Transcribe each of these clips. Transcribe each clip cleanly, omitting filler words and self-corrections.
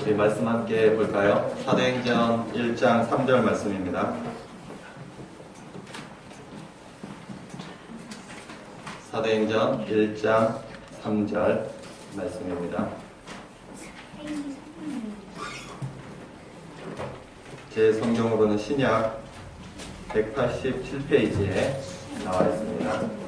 우리 말씀 함께 볼까요? 사도행전 1장 3절 말씀입니다. 사도행전 1장 3절 말씀입니다. 제 성경으로는 신약 187페이지에 나와 있습니다.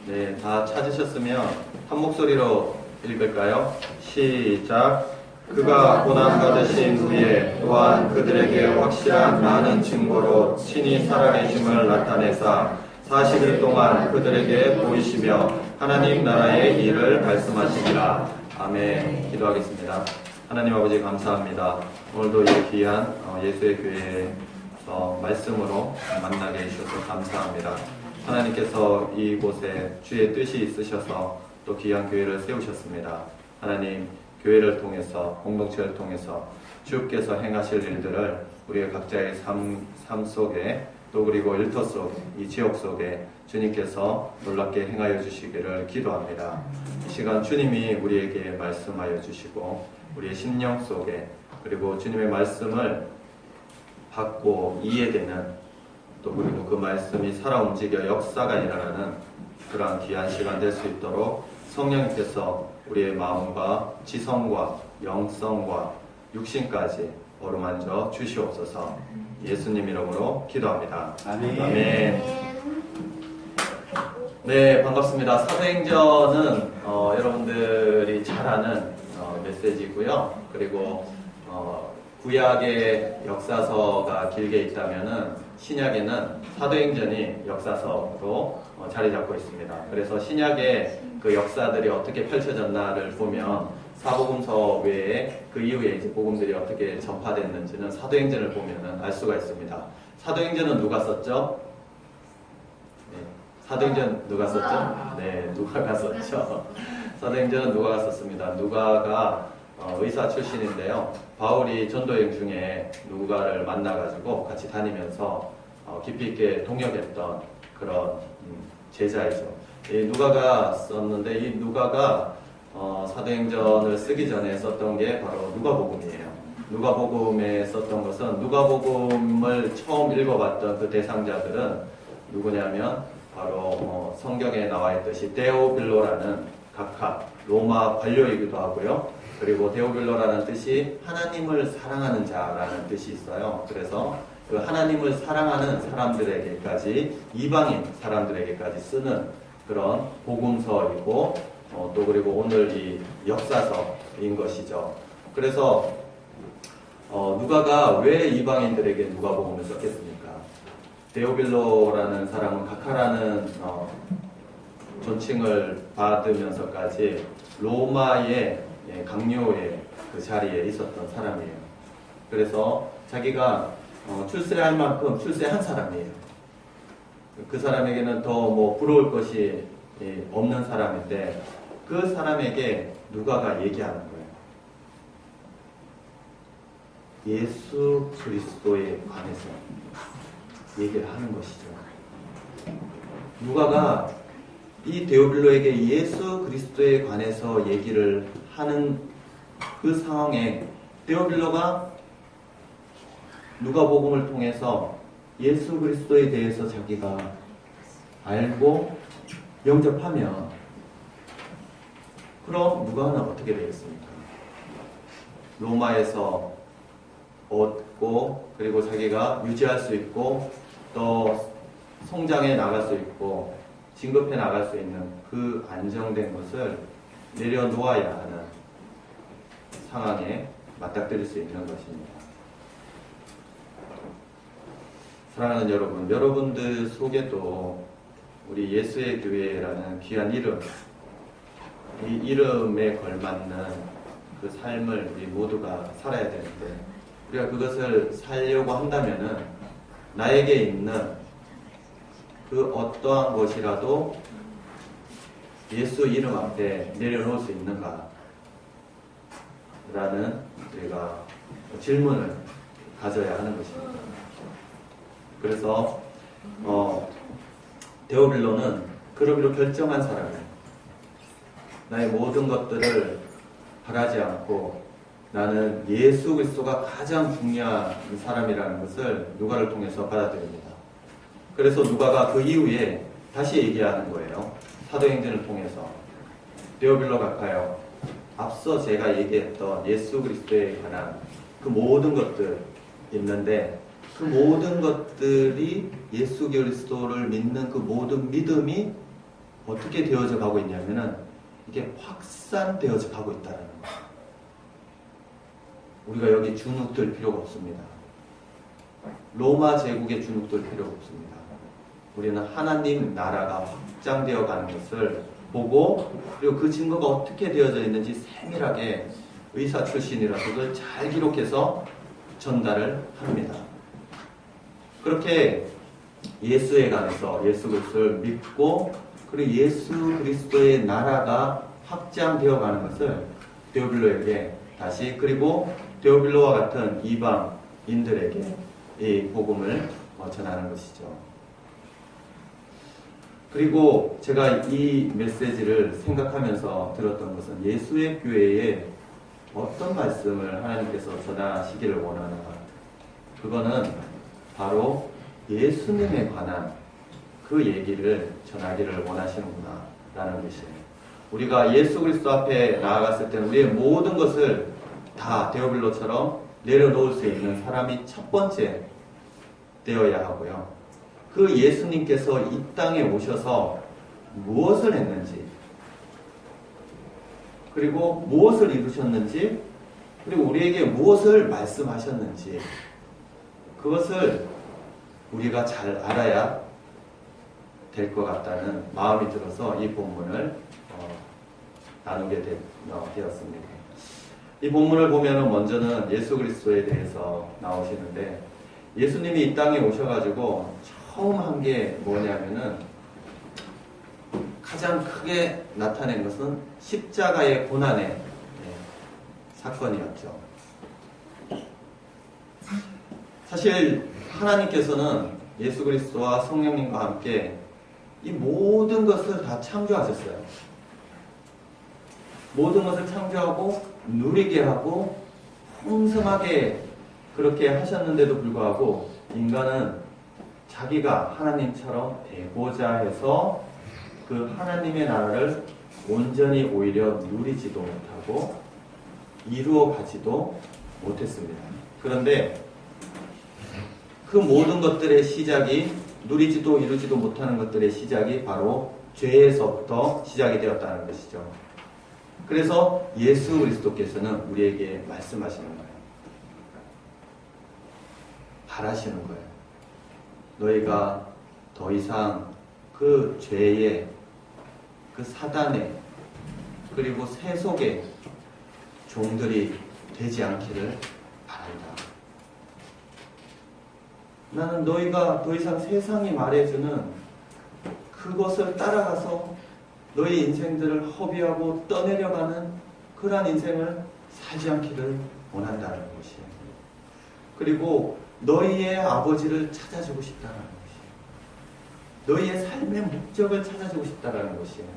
네, 다 찾으셨으면 한 목소리로 읽을까요? 시작. 그가 고난 받으신 후에 또한 그들에게 확실한 많은 증거로 친히 살아계심을 나타내사 40일 동안 그들에게 보이시며 하나님 나라의 일을 말씀하시니라. 아멘. 기도하겠습니다. 하나님 아버지 감사합니다. 오늘도 이 귀한 예수의 교회에서 말씀으로 만나게 해주셔서 감사합니다. 하나님께서 이곳에 주의 뜻이 있으셔서 또 귀한 교회를 세우셨습니다. 하나님, 교회를 통해서, 공동체를 통해서 주께서 행하실 일들을 우리의 각자의 삶 속에 또 그리고 일터 속, 이 지역 속에 주님께서 놀랍게 행하여 주시기를 기도합니다. 이 시간 주님이 우리에게 말씀하여 주시고 우리의 심령 속에 그리고 주님의 말씀을 받고 이해되는 또 그리고 그 말씀이 살아 움직여 역사가 일어나는 그러한 귀한 시간 될 수 있도록 성령님께서 우리의 마음과 지성과 영성과 육신까지 어루만져 주시옵소서. 예수님 이름으로 기도합니다. 아멘. 아멘. 네, 반갑습니다. 사도행전은 여러분들이 잘 아는 메시지고요. 그리고 구약의 역사서가 길게 있다면은 신약에는 사도행전이 역사서로 자리 잡고 있습니다. 그래서 신약의 그 역사들이 어떻게 펼쳐졌나를 보면 사복음서 외에 그 이후에 이제 복음들이 어떻게 전파됐는지는 사도행전을 보면은 알 수가 있습니다. 사도행전은 누가 썼죠? 네, 사도행전 누가 썼죠? 네, 누가가 썼죠. 사도행전은 누가가 썼습니다. 누가가 의사 출신인데요. 바울이 전도여행 중에 누가를 만나가지고 같이 다니면서 깊이 있게 동역했던 그런 제자이죠. 이 누가가 썼는데 이 누가가 사도행전을 쓰기 전에 썼던 게 바로 누가복음이에요. 누가복음에 썼던 것은 누가복음을 처음 읽어봤던 그 대상자들은 누구냐면 바로 성경에 나와 있듯이 데오빌로라는 각하 로마 관료이기도 하고요. 그리고 데오빌로라는 뜻이 하나님을 사랑하는 자라는 뜻이 있어요. 그래서 그 하나님을 사랑하는 사람들에게까지 이방인 사람들에게까지 쓰는 그런 복음서이고 또 그리고 오늘 이 역사서인 것이죠. 그래서 누가가 왜 이방인들에게 누가복음을 썼겠습니까? 데오빌로라는 사람은 각하라는 존칭을 받으면서까지 로마의 강요의 그 자리에 있었던 사람이에요. 그래서 자기가 출세할 만큼 출세한 사람이에요. 그 사람에게는 더 뭐 부러울 것이 없는 사람인데 그 사람에게 누가가 얘기하는 거예요. 예수 그리스도에 관해서 얘기를 하는 것이죠. 누가가 이 데오빌로에게 예수 그리스도에 관해서 얘기를 하는 그 상황에 데오빌로가 누가복음을 통해서 예수 그리스도에 대해서 자기가 알고 영접하면 그럼 누가는 어떻게 되겠습니까? 로마에서 얻고 그리고 자기가 유지할 수 있고 또 성장해 나갈 수 있고 진급해 나갈 수 있는 그 안정된 것을 내려놓아야 하는 상황에 맞닥뜨릴 수 있는 것입니다. 사랑하는 여러분, 여러분들 속에도 우리 예수의 교회라는 귀한 이름, 이 이름에 걸맞는 그 삶을 우리 모두가 살아야 되는데 우리가 그것을 살려고 한다면은 나에게 있는 그 어떠한 것이라도 예수 이름 앞에 내려놓을 수 있는가? 라는 우리가 질문을 가져야 하는 것입니다. 그래서 데오빌로는 그러기로 결정한 사람이에요. 나의 모든 것들을 바라지 않고 나는 예수 그리스도가 가장 중요한 사람이라는 것을 누가를 통해서 받아들입니다. 그래서 누가가 그 이후에 다시 얘기하는 거예요. 사도행전을 통해서. 데오빌로 각하여, 앞서 제가 얘기했던 예수 그리스도에 관한 그 모든 것들 있는데 그 모든 것들이 예수 그리스도를 믿는 그 모든 믿음이 어떻게 되어져 가고 있냐면은 이게 확산되어져 가고 있다는 거예요. 우리가 여기 주눅들 필요가 없습니다. 로마 제국에 주눅들 필요가 없습니다. 우리는 하나님 나라가 확장되어 가는 것을 보고 그리고 그 증거가 어떻게 되어져 있는지 세밀하게 의사 출신이라서 그걸 잘 기록해서 전달을 합니다. 그렇게 예수에 관해서 예수 그리스도를 믿고 그리고 예수 그리스도의 나라가 확장되어 가는 것을 데오빌로에게 다시 그리고 데오빌로와 같은 이방인들에게 이 복음을 전하는 것이죠. 그리고 제가 이 메시지를 생각하면서 들었던 것은 예수의 교회에 어떤 말씀을 하나님께서 전하시기를 원하는가. 그거는 바로 예수님에 관한 그 얘기를 전하기를 원하시는구나 라는 것이에요. 우리가 예수 그리스도 앞에 나아갔을 때는 우리의 모든 것을 다 데오빌로처럼 내려놓을 수 있는 사람이 첫 번째 되어야 하고요. 그 예수님께서 이 땅에 오셔서 무엇을 했는지 그리고 무엇을 이루셨는지 그리고 우리에게 무엇을 말씀하셨는지 그것을 우리가 잘 알아야 될 것 같다는 마음이 들어서 이 본문을 나누게 되었습니다. 이 본문을 보면 먼저는 예수 그리스도에 대해서 나오시는데 예수님이 이 땅에 오셔가지고 처음 한 게 뭐냐면은 가장 크게 나타낸 것은 십자가의 고난의 사건이었죠. 사실 하나님께서는 예수 그리스도와 성령님과 함께 이 모든 것을 다 창조하셨어요. 모든 것을 창조하고 누리게 하고 풍성하게 그렇게 하셨는데도 불구하고 인간은 자기가 하나님처럼 되고자 해서 그 하나님의 나라를 온전히 오히려 누리지도 못하고 이루어 가지도 못했습니다. 그런데 그 모든 것들의 시작이 누리지도 이루지도 못하는 것들의 시작이 바로 죄에서부터 시작이 되었다는 것이죠. 그래서 예수 그리스도께서는 우리에게 말씀하시는 거예요. 바라시는 거예요. 너희가 더 이상 그 죄의 그 사단의 그리고 세속의 종들이 되지 않기를 바란다. 나는 너희가 더 이상 세상이 말해주는 그것을 따라가서 너희 인생들을 허비하고 떠내려가는 그러한 인생을 살지 않기를 원한다는 것이에요. 그리고 너희의 아버지를 찾아주고 싶다는 것이에요. 너희의 삶의 목적을 찾아주고 싶다는 것이에요.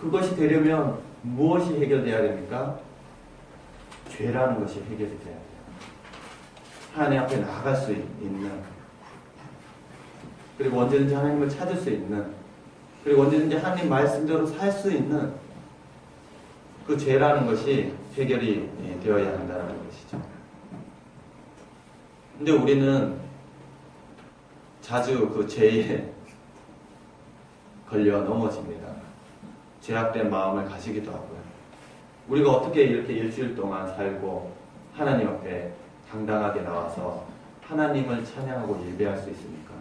그것이 되려면 무엇이 해결돼야 됩니까? 죄라는 것이 해결이 돼야 돼요. 하나님 앞에 나아갈 수 있는, 그리고 언제든지 하나님을 찾을 수 있는, 그리고 언제든지 하나님 말씀대로 살 수 있는 그 죄라는 것이 해결이 되어야 한다는 것이죠. 근데 우리는 자주 그 죄에 걸려 넘어집니다. 죄악된 마음을 가지기도 하고요. 우리가 어떻게 이렇게 일주일 동안 살고 하나님 앞에 당당하게 나와서 하나님을 찬양하고 예배할 수 있습니까?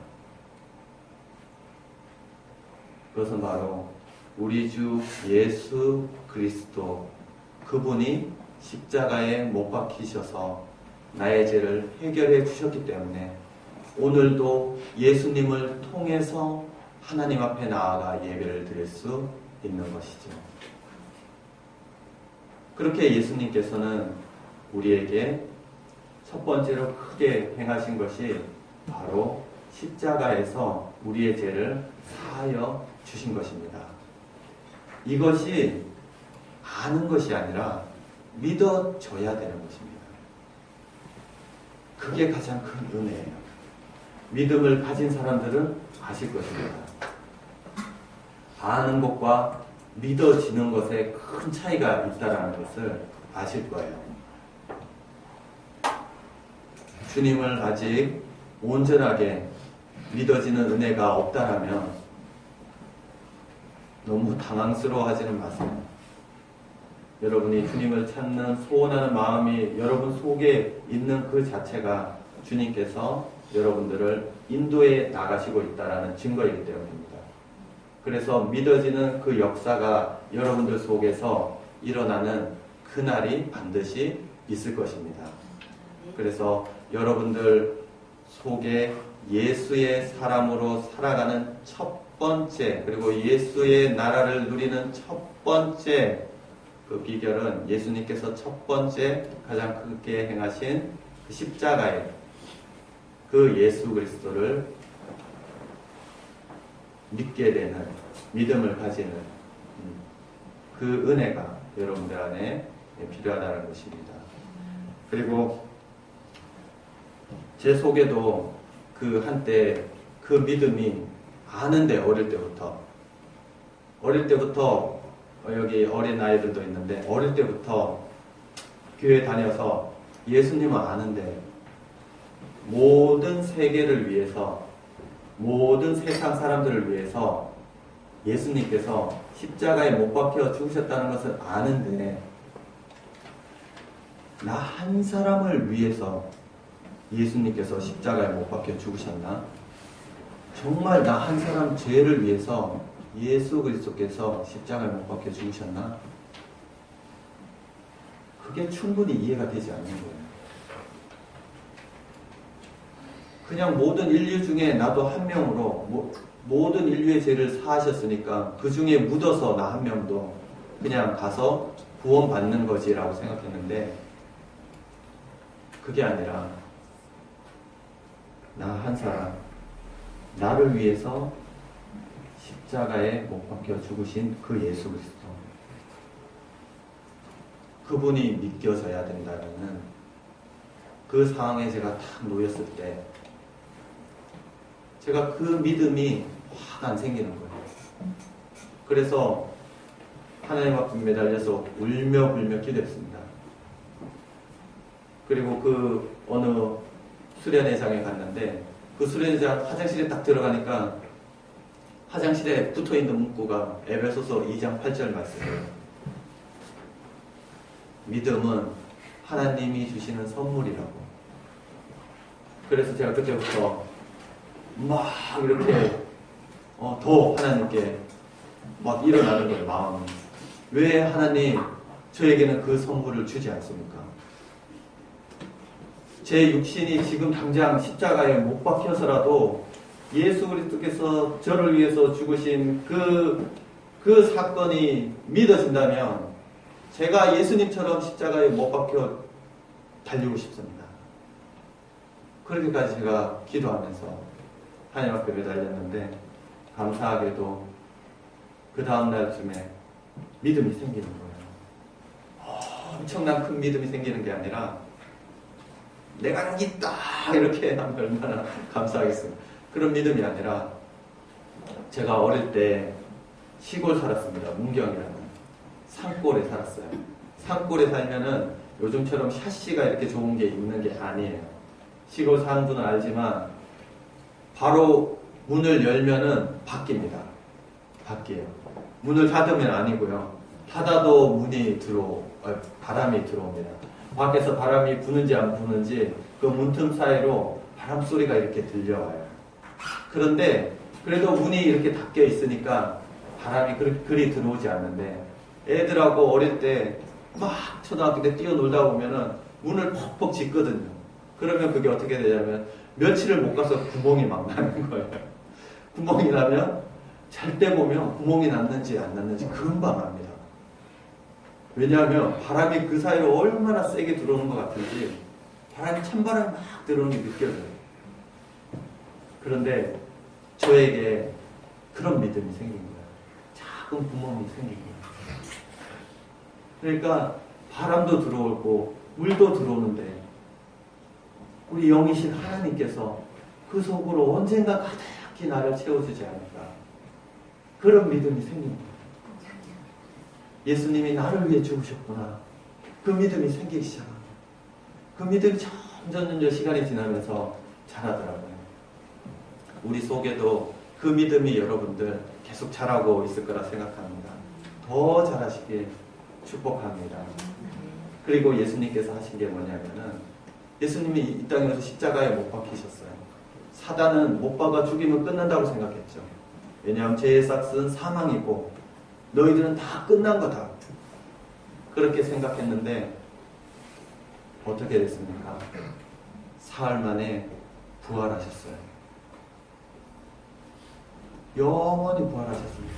그것은 바로 우리 주 예수 그리스도 그분이 십자가에 못 박히셔서 나의 죄를 해결해 주셨기 때문에 오늘도 예수님을 통해서 하나님 앞에 나아가 예배를 드릴 수 있는 것이죠. 그렇게 예수님께서는 우리에게 첫 번째로 크게 행하신 것이 바로 십자가에서 우리의 죄를 사하여 주신 것입니다. 이것이 아는 것이 아니라 믿어줘야 되는 것입니다. 그게 가장 큰 은혜예요. 믿음을 가진 사람들은 아실 것입니다. 아는 것과 믿어지는 것에 큰 차이가 있다는 것을 아실 거예요. 주님을 아직 온전하게 믿어지는 은혜가 없다라면 너무 당황스러워하지는 마세요. 여러분이 주님을 찾는 소원하는 마음이 여러분 속에 있는 그 자체가 주님께서 여러분들을 인도해 나가시고 있다는 증거이기 때문입니다. 그래서 믿어지는 그 역사가 여러분들 속에서 일어나는 그날이 반드시 있을 것입니다. 그래서 여러분들 속에 예수의 사람으로 살아가는 첫 번째, 그리고 예수의 나라를 누리는 첫 번째 그 비결은 예수님께서 첫 번째 가장 크게 행하신 그 십자가의 그 예수 그리스도를 믿게 되는, 믿음을 가지는 그 은혜가 여러분들 안에 필요하다는 것입니다. 그리고 제 속에도 그 한때 그 믿음이 아는데, 어릴 때부터 여기 어린 아이들도 있는데 어릴 때부터 교회 다녀서 예수님을 아는데 모든 세계를 위해서, 모든 세상 사람들을 위해서 예수님께서 십자가에 못 박혀 죽으셨다는 것을 아는데 나 한 사람을 위해서 예수님께서 십자가에 못 박혀 죽으셨나? 정말 나 한 사람 죄를 위해서 예수 그리스도께서 십자가에 못 박혀 죽으셨나? 그게 충분히 이해가 되지 않는 거예요. 그냥 모든 인류 중에 나도 한 명으로 모든 인류의 죄를 사하셨으니까 그 중에 묻어서 나 한 명도 그냥 가서 구원받는 거지라고 생각했는데 그게 아니라 나 한 사람, 나를 위해서 십자가에 못 박혀 죽으신 그 예수 그리스도, 그분이 믿겨져야 된다는 그 상황에 제가 딱 놓였을 때 제가 그 믿음이 확 안 생기는 거예요. 그래서 하나님 앞에 매달려서 울며 불며 기도했습니다. 그리고 그 어느 수련회장에 갔는데 그 수련회장 화장실에 딱 들어가니까 화장실에 붙어있는 문구가 에베소서 2장 8절 말씀이에요. 믿음은 하나님이 주시는 선물이라고. 그래서 제가 그때부터 막 이렇게 더 하나님께 막 일어나는 거예요, 마음이. 왜 하나님 저에게는 그 선물을 주지 않습니까? 제 육신이 지금 당장 십자가에 못 박혀서라도 예수 그리스도께서 저를 위해서 죽으신 그 사건이 믿어진다면 제가 예수님처럼 십자가에 못 박혀 달리고 싶습니다. 그렇게까지 제가 기도하면서 하나님 앞에 매달렸는데 감사하게도 그 다음날쯤에 믿음이 생기는 거예요. 엄청난 큰 믿음이 생기는 게 아니라 내가 여기 있다 이렇게 하면 얼마나 감사하겠어요. 그런 믿음이 아니라 제가 어릴 때 시골 살았습니다. 문경이라는 산골에 살았어요. 산골에 살면은 요즘처럼 샤시가 이렇게 좋은 게 있는 게 아니에요. 시골 사는 분은 알지만 바로 문을 열면은 밖입니다. 밖이에요. 문을 닫으면 아니고요. 닫아도 바람이 들어옵니다. 밖에서 바람이 부는지 안 부는지 그 문틈 사이로 바람 소리가 이렇게 들려와요. 그런데 그래도 문이 이렇게 닫혀 있으니까 바람이 그리 들어오지 않는데 애들하고 어릴 때 막 초등학교 때 뛰어놀다 보면은 문을 퍽퍽 짓거든요. 그러면 그게 어떻게 되냐면 며칠을 못 가서 구멍이 막 나는 거예요. 구멍이 나면 잘 때 보면 구멍이 났는지 안 났는지 금방 압니다. 왜냐하면 바람이 그 사이로 얼마나 세게 들어오는 것 같은지 찬바람이 막 들어오는 게 느껴져요. 그런데 저에게 그런 믿음이 생긴 거예요. 작은 구멍이 생긴 거예요. 그러니까 바람도 들어오고 물도 들어오는데 우리 영이신 하나님께서 그 속으로 언젠가 가득히 나를 채워주지 않을까. 그런 믿음이 생긴 거예요. 예수님이 나를 위해 죽으셨구나. 그 믿음이 생기기 시작합니다. 그 믿음이 점점 시간이 지나면서 자라더라고요. 우리 속에도 그 믿음이 여러분들 계속 자라고 있을 거라 생각합니다. 더 자라시길 축복합니다. 그리고 예수님께서 하신 게 뭐냐면은 예수님이 이 땅에 와서 십자가에 못 박히셨어요. 사단은 못 박아 죽이면 끝난다고 생각했죠. 왜냐하면 죄의 삭은 사망이고 너희들은 다 끝난 거다. 그렇게 생각했는데 어떻게 됐습니까? 사흘 만에 부활하셨어요. 영원히 부활하셨습니다.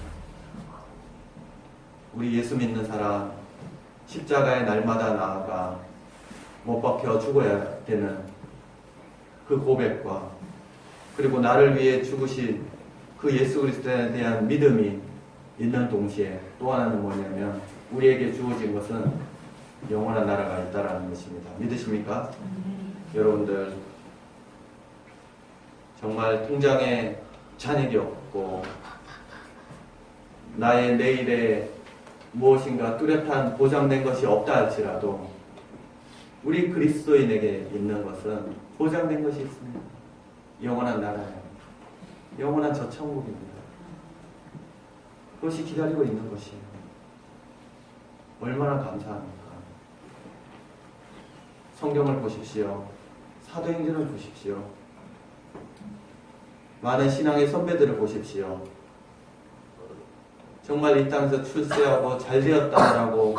우리 예수 믿는 사람 십자가에 날마다 나아가 못 박혀 죽어야 되는 그 고백과 그리고 나를 위해 죽으신 그 예수 그리스도에 대한 믿음이 있는 동시에 또 하나는 뭐냐면 우리에게 주어진 것은 영원한 나라가 있다라는 것입니다. 믿으십니까? 여러분들 정말 통장에 잔액이 없고 나의 내일에 무엇인가 뚜렷한 보장된 것이 없다 할지라도 우리 그리스도인에게 있는 것은 보장된 것이 있습니다. 영원한 나라예요. 영원한 저 천국입니다. 그것이 기다리고 있는 것이에요. 얼마나 감사합니까? 성경을 보십시오. 사도행전을 보십시오. 많은 신앙의 선배들을 보십시오. 정말 이 땅에서 출세하고 잘 되었다라고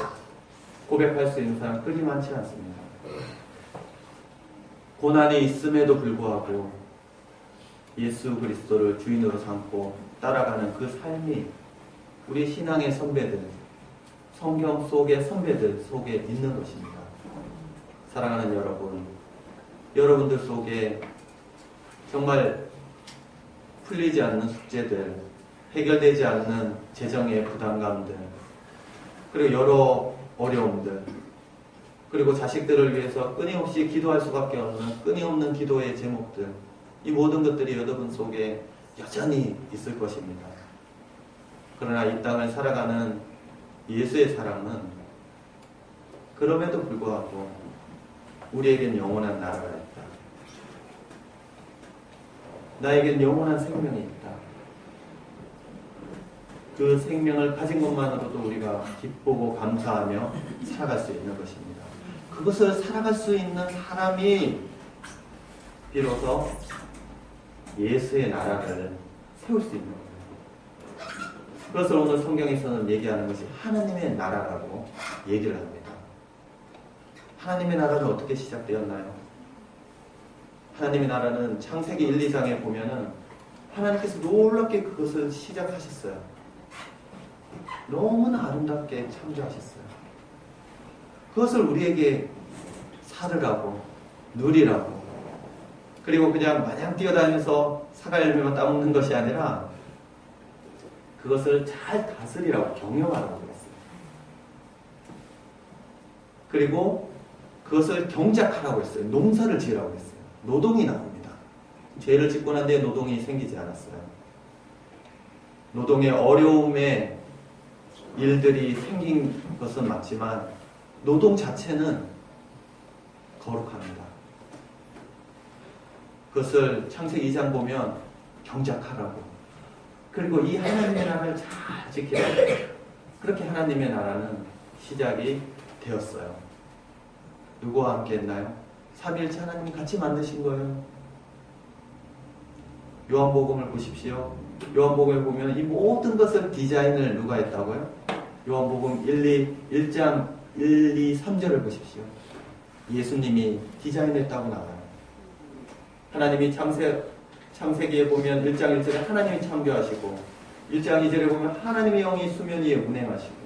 고백할 수 있는 사람 그리 많지 않습니다. 고난이 있음에도 불구하고 예수 그리스도를 주인으로 삼고 따라가는 그 삶이 우리 신앙의 선배들, 성경 속의 선배들 속에 있는 것입니다. 사랑하는 여러분, 여러분들 속에 정말 풀리지 않는 숙제들, 해결되지 않는 재정의 부담감들, 그리고 여러 어려움들, 그리고 자식들을 위해서 끊임없이 기도할 수밖에 없는 끊임없는 기도의 제목들, 이 모든 것들이 여러분 속에 여전히 있을 것입니다. 그러나 이 땅을 살아가는 예수의 사랑은 그럼에도 불구하고 우리에겐 영원한 나라가 있다. 나에겐 영원한 생명이 있다. 그 생명을 가진 것만으로도 우리가 기쁘고 감사하며 살아갈 수 있는 것입니다. 그것을 살아갈 수 있는 사람이 비로소 예수의 나라를 세울 수 있는 거예요. 그것을 오늘 성경에서는 얘기하는 것이 하나님의 나라라고 얘기를 합니다. 하나님의 나라는 어떻게 시작되었나요? 하나님의 나라는 창세기 1, 2장에 보면은 하나님께서 놀랍게 그것을 시작하셨어요. 너무나 아름답게 창조하셨어요. 그것을 우리에게 살으라고, 누리라고, 그리고 그냥 마냥 뛰어다니면서 사과 열매만 따먹는 것이 아니라 그것을 잘 다스리라고, 경영하라고 그랬어요. 그리고 그것을 경작하라고 했어요. 농사를 지으라고 했어요. 노동이 나옵니다. 죄를 짓고 난 뒤에 노동이 생기지 않았어요. 노동의 어려움에 일들이 생긴 것은 맞지만 노동 자체는 거룩합니다. 그것을 창세기 2장 보면 경작하라고, 그리고 이 하나님의 나라를 잘 지키라고, 그렇게 하나님의 나라는 시작이 되었어요. 누구와 함께 했나요? 삼위일체 하나님이 같이 만드신 거예요. 요한복음을 보십시오. 요한복음을 보면 이 모든 것을 디자인을 누가 했다고요? 요한복음 1장 1, 2, 3절을 보십시오. 예수님이 디자인했다고 나와요. 하나님이 창세기에 보면 1장 1절에 하나님이 창조하시고 1장 2절에 보면 하나님의 영이 수면 위에 운행하시고,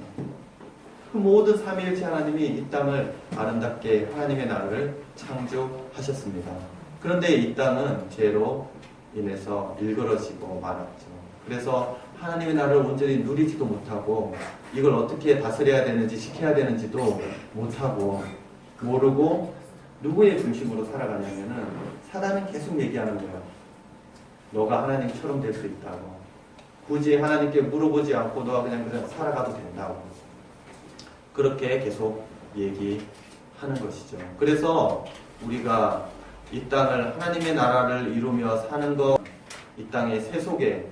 그 모든 삼위일체 하나님이 이 땅을 아름답게 하나님의 나라를 창조하셨습니다. 그런데 이 땅은 죄로 인해서 일그러지고 말았죠. 그래서 하나님의 나라를 온전히 누리지도 못하고 이걸 어떻게 다스려야 되는지 지켜야 되는지도 못하고 모르고 누구의 중심으로 살아가냐면은 사단은 계속 얘기하는 거예요. 너가 하나님처럼 될 수 있다고. 굳이 하나님께 물어보지 않고 너가 그냥 살아가도 된다고. 그렇게 계속 얘기하는 것이죠. 그래서 우리가 이 땅을 하나님의 나라를 이루며 사는 것, 이 땅의 세속의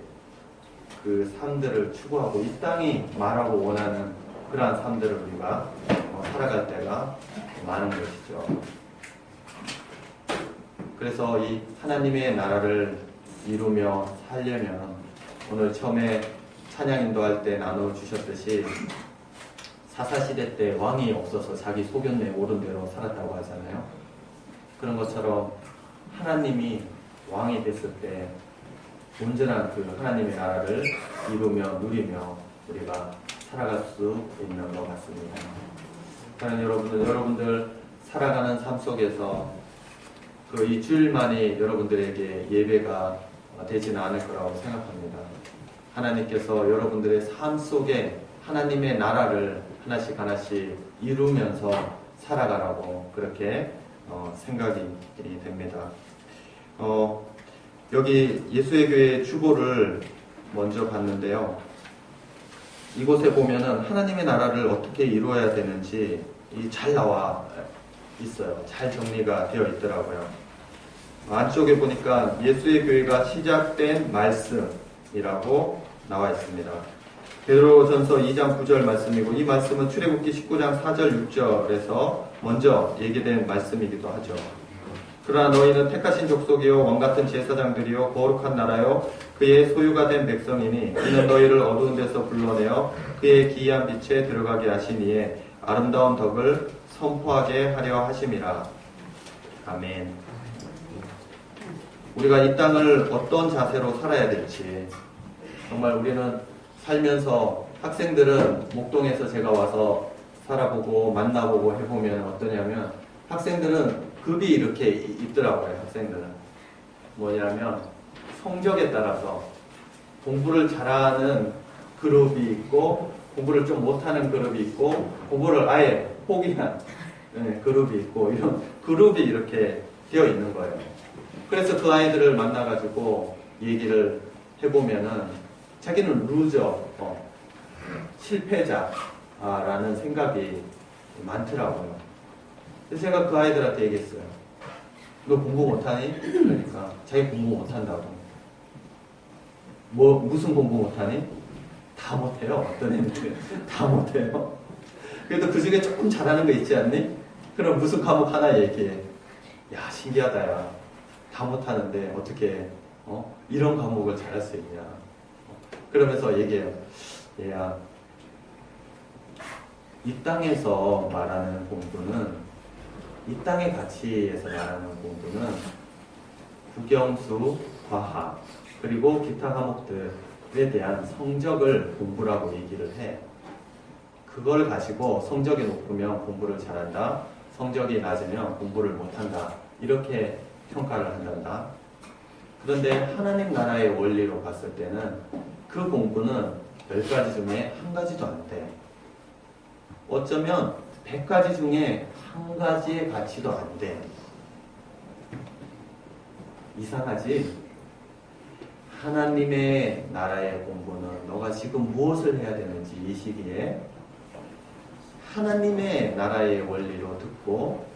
그 삶들을 추구하고 이 땅이 말하고 원하는 그러한 삶들을 우리가 살아갈 때가 많은 것이죠. 그래서 이 하나님의 나라를 이루며 살려면 오늘 처음에 찬양 인도할 때 나눠주셨듯이 사사시대 때 왕이 없어서 자기 소견에 옳은 대로 살았다고 하잖아요. 그런 것처럼 하나님이 왕이 됐을 때 온전한 그 하나님의 나라를 이루며 누리며 우리가 살아갈 수 있는 것 같습니다. 과연 여러분들 살아가는 삶 속에서 그 이 주일만이 여러분들에게 예배가 되지는 않을 거라고 생각합니다. 하나님께서 여러분들의 삶 속에 하나님의 나라를 하나씩 이루면서 살아가라고 그렇게 생각이 됩니다. 여기 예수의 교회 주보를 먼저 봤는데요. 이곳에 보면은 하나님의 나라를 어떻게 이루어야 되는지 잘 나와 있어요. 잘 정리가 되어 있더라고요. 안쪽에 보니까 예수의 교회가 시작된 말씀이라고 나와 있습니다. 베드로전서 2장 9절 말씀이고 이 말씀은 출애굽기 19장 4절 6절에서 먼저 얘기된 말씀이기도 하죠. 그러나 너희는 택하신 족속이요 왕같은 제사장들이요 거룩한 나라요 그의 소유가 된 백성이니 이는 너희를 어두운 데서 불러내어 그의 기이한 빛에 들어가게 하시니에 아름다운 덕을 선포하게 하려 하심이라. 아멘. 우리가 이 땅을 어떤 자세로 살아야 될지 정말 우리는 살면서 학생들은 목동에서 제가 와서 살아보고 만나보고 해보면 어떠냐면 학생들은 급이 이렇게 있더라고요. 학생들은 뭐냐면 성적에 따라서 공부를 잘하는 그룹이 있고 공부를 좀 못하는 그룹이 있고 공부를 아예 포기한 그룹이 있고 이런 그룹이 이렇게 되어 있는 거예요. 그래서 그 아이들을 만나가지고 얘기를 해보면은 자기는 루저, 실패자라는 생각이 많더라고요. 그래서 제가 그 아이들한테 얘기했어요. 너 공부 못하니? 그러니까 자기 공부 못한다고. 무슨 공부 못하니? 다 못해요. 어떤 애들 다 못해요. 그래도 그 중에 조금 잘하는 거 있지 않니? 그럼 무슨 과목 하나 얘기해. 야, 신기하다, 야. 다 못하는데 어떻게 이런 과목을 잘할 수 있냐. 그러면서 얘기해요. 얘야, 이 땅에서 말하는 공부는 이 땅의 가치에서 말하는 공부는 국영수, 과학, 그리고 기타 과목들에 대한 성적을 공부라고 얘기를 해. 그걸 가지고 성적이 높으면 공부를 잘한다. 성적이 낮으면 공부를 못한다. 이렇게 평가를 한단다. 그런데 하나님 나라의 원리로 봤을 때는 그 공부는 10가지 중에 한 가지도 안 돼. 어쩌면 100가지 중에 한 가지의 가치도 안 돼. 이상하지? 하나님의 나라의 공부는 너가 지금 무엇을 해야 되는지 이 시기에 하나님의 나라의 원리로 듣고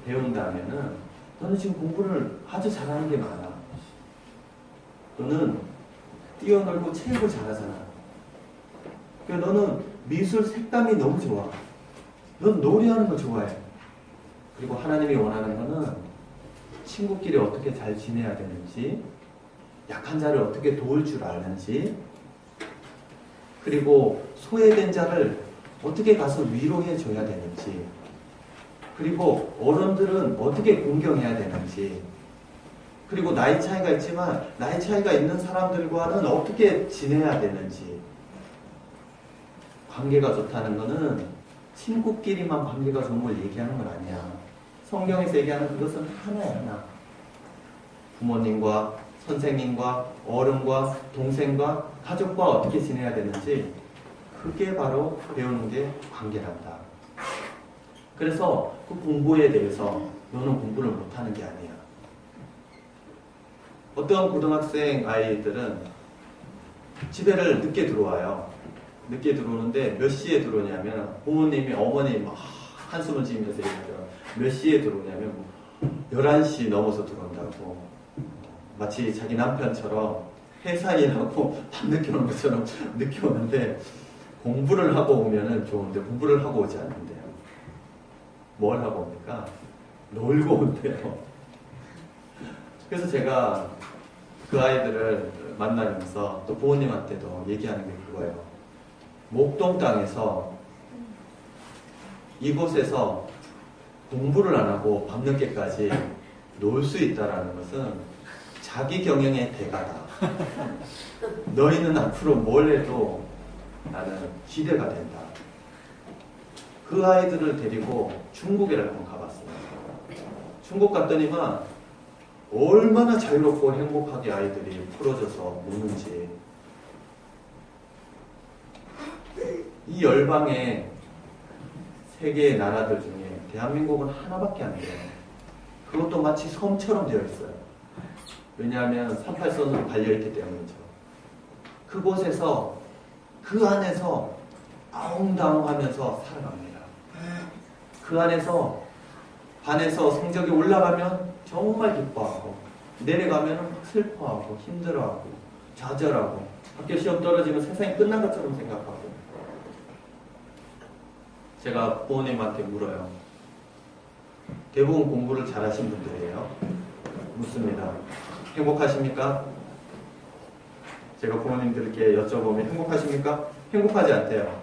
배운다면은 너는 지금 공부를 아주 잘하는 게 많아. 너는 뛰어놀고 체육을 잘하잖아. 그러니까 너는 미술 색감이 너무 좋아. 넌 노래하는 거 좋아해. 그리고 하나님이 원하는 거는 친구끼리 어떻게 잘 지내야 되는지, 약한 자를 어떻게 도울 줄 아는지, 그리고 소외된 자를 어떻게 가서 위로해 줘야 되는지, 그리고 어른들은 어떻게 공경해야 되는지, 그리고 나이 차이가 있지만 나이 차이가 있는 사람들과는 어떻게 지내야 되는지. 관계가 좋다는 것은 친구끼리만 관계가 좋은 걸 얘기하는 건 아니야. 성경에서 얘기하는 그것은 하나야, 하나. 부모님과 선생님과 어른과 동생과 가족과 어떻게 지내야 되는지 그게 바로 배우는 게 관계란다. 그래서 그 공부에 대해서 너는 공부를 못하는 게 아니야. 어떤 고등학생 아이들은 집에를 늦게 들어와요. 늦게 들어오는데 몇 시에 들어오냐면 부모님이 어머니 막 한숨을 지으면서 얘기하죠. 몇 시에 들어오냐면 11시 넘어서 들어온다고. 마치 자기 남편처럼 회사 일하고 밤늦게 오는 것처럼 늦게 오는데 공부를 하고 오면은 좋은데 공부를 하고 오지 않는데요. 뭘 하고 옵니까? 놀고 온대요. 그래서 제가 그 아이들을 만나면서 또 부모님한테도 얘기하는 게 그거예요. 목동 땅에서 이곳에서 공부를 안 하고 밤늦게까지 놀 수 있다는 것은 자기 경영의 대가다. 너희는 앞으로 뭘 해도 나는 기대가 된다. 그 아이들을 데리고 중국에 한번 가봤어요. 중국 갔더니만 얼마나 자유롭고 행복하게 아이들이 풀어져서 노는지. 이 열방의 세계의 나라들 중에 대한민국은 하나밖에 안 돼요. 그것도 마치 섬처럼 되어 있어요. 왜냐하면 38선으로 갈려있기 때문이죠. 그곳에서 그 안에서 아웅다웅하면서 살아갑니다. 그 안에서 반에서 성적이 올라가면 정말 기뻐하고 내려가면 슬퍼하고 힘들어하고 좌절하고 학교 시험 떨어지면 세상이 끝난 것처럼 생각하고. 제가 부모님한테 물어요. 대부분 공부를 잘하신 분들이에요. 묻습니다. 행복하십니까? 제가 부모님들께 여쭤보면 행복하십니까? 행복하지 않대요.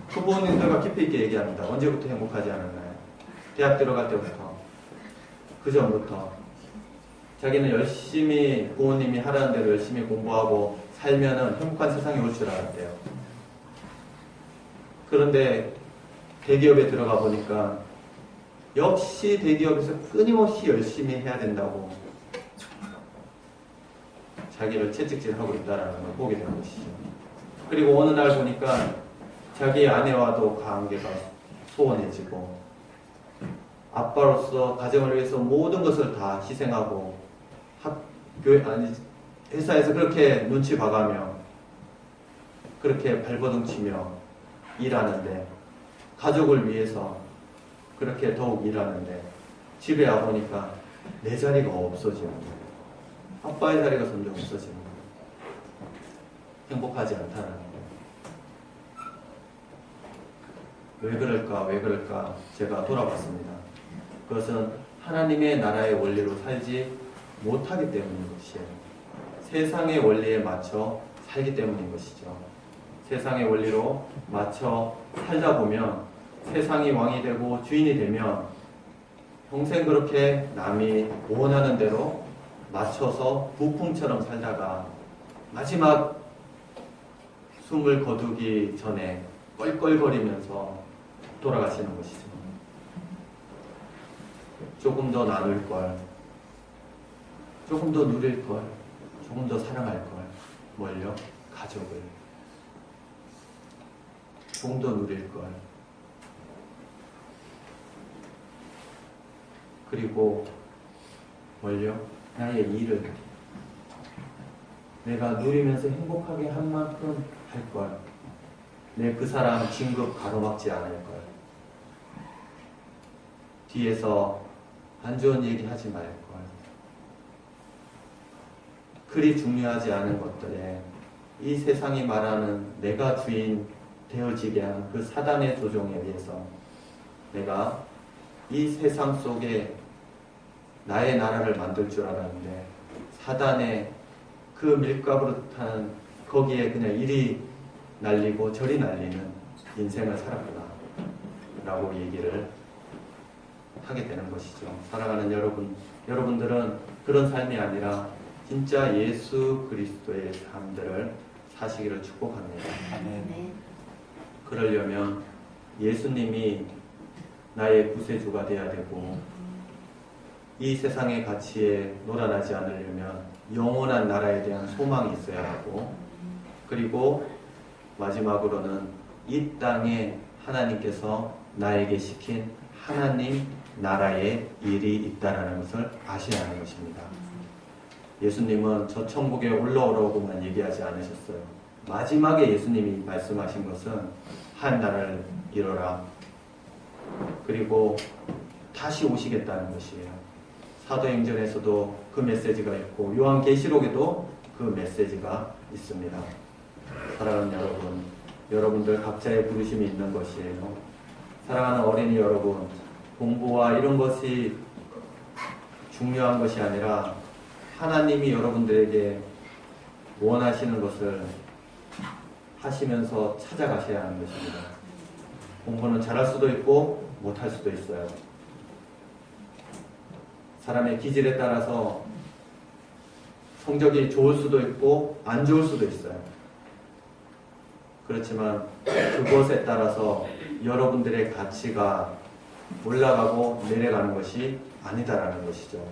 그 부모님들과 깊이 있게 얘기합니다. 언제부터 행복하지 않았나요? 대학 들어갈 때부터. 그 전부터. 자기는 열심히 부모님이 하라는 대로 열심히 공부하고 살면은 행복한 세상이 올 줄 알았대요. 그런데 대기업에 들어가 보니까 역시 대기업에서 끊임없이 열심히 해야 된다고 자기를 채찍질하고 있다는 걸 보게 되는 것이죠. 그리고 어느 날 보니까 자기 아내와도 관계가 소원해지고 아빠로서 가정을 위해서 모든 것을 다 희생하고 회사에서 그렇게 눈치 봐가며 그렇게 발버둥 치며 일하는데 가족을 위해서 그렇게 더욱 일하는데 집에 와보니까 내 자리가 없어지는 거예요. 아빠의 자리가 점점 없어지는 거예요. 행복하지 않다는 거예요. 왜 그럴까 제가 돌아봤습니다. 그것은 하나님의 나라의 원리로 살지 못하기 때문인 것이에요. 세상의 원리에 맞춰 살기 때문인 것이죠. 세상의 원리로 맞춰 살다 보면 세상이 왕이 되고 주인이 되면 평생 그렇게 남이 원하는 대로 맞춰서 부품처럼 살다가 마지막 숨을 거두기 전에 껄껄거리면서 돌아가시는 것이죠. 조금 더 나눌 걸, 조금 더 누릴 걸, 조금 더 사랑할 걸, 뭘요? 가족을. 조금 더 누릴 걸. 그리고 뭘요? 나의 일을 내가 누리면서 행복하게 한 만큼 할 걸. 내 그 사람 진급 가로막지 않을 걸. 뒤에서 안 좋은 얘기 하지 말 걸. 그리 중요하지 않은 것들에 이 세상이 말하는 내가 주인 되어지게 한 그 사단의 조종에 의해서 내가 이 세상 속에 나의 나라를 만들 줄 알았는데 사단의 그 밀가부릇한 거기에 그냥 이리 날리고 저리 날리는 인생을 살았구나 라고 얘기를 하게 되는 것이죠. 사랑하는 여러분들은 그런 삶이 아니라 진짜 예수 그리스도의 삶들을 사시기를 축복합니다. 네. 그러려면 예수님이 나의 구세주가 되어야 되고 이 세상의 가치에 놀아나지 않으려면 영원한 나라에 대한 소망이 있어야 하고, 그리고 마지막으로는 이 땅에 하나님께서 나에게 시킨 하나님 나라의 일이 있다는 것을 아셔야 하는 것입니다. 예수님은 저 천국에 올라오라고만 얘기하지 않으셨어요. 마지막에 예수님이 말씀하신 것은 한 나라를 이뤄라, 그리고 다시 오시겠다는 것이에요. 사도행전에서도 그 메시지가 있고 요한계시록에도 그 메시지가 있습니다. 사랑하는 여러분, 여러분들 각자의 부르심이 있는 것이에요. 사랑하는 어린이 여러분, 공부와 이런 것이 중요한 것이 아니라 하나님이 여러분들에게 원하시는 것을 하시면서 찾아가셔야 하는 것입니다. 공부는 잘할 수도 있고 못할 수도 있어요. 사람의 기질에 따라서 성적이 좋을 수도 있고 안 좋을 수도 있어요. 그렇지만 그것에 따라서 여러분들의 가치가 올라가고 내려가는 것이 아니다라는 것이죠.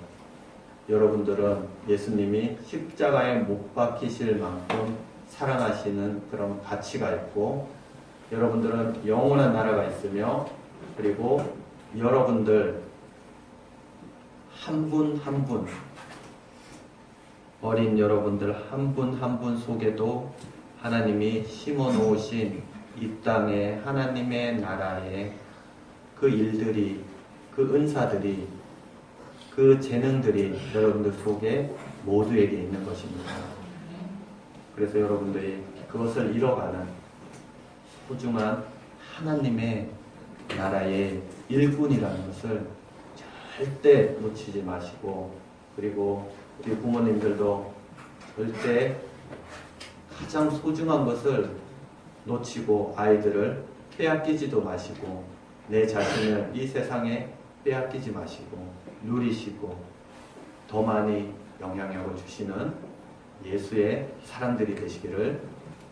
여러분들은 예수님이 십자가에 못 박히실 만큼 사랑하시는 그런 가치가 있고, 여러분들은 영원한 나라가 있으며, 그리고 여러분들 한 분 한 분, 어린 여러분들 한 분 한 분 속에도 하나님이 심어 놓으신 이 땅에 하나님의 나라의 그 일들이, 그 은사들이, 그 재능들이 여러분들 속에 모두에게 있는 것입니다. 그래서 여러분들이 그것을 이뤄가는 소중한 하나님의 나라의 일꾼이라는 것을 절대 놓치지 마시고, 그리고 우리 부모님들도 절대 가장 소중한 것을 놓치고 아이들을 빼앗기지도 마시고, 내 자신을 이 세상에 빼앗기지 마시고 누리시고 더 많이 영향력을 주시는 예수의 사람들이 되시기를,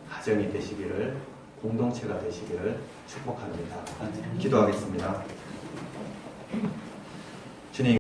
가정이 되시기를, 공동체가 되시기를 축복합니다. 기도하겠습니다. 주님,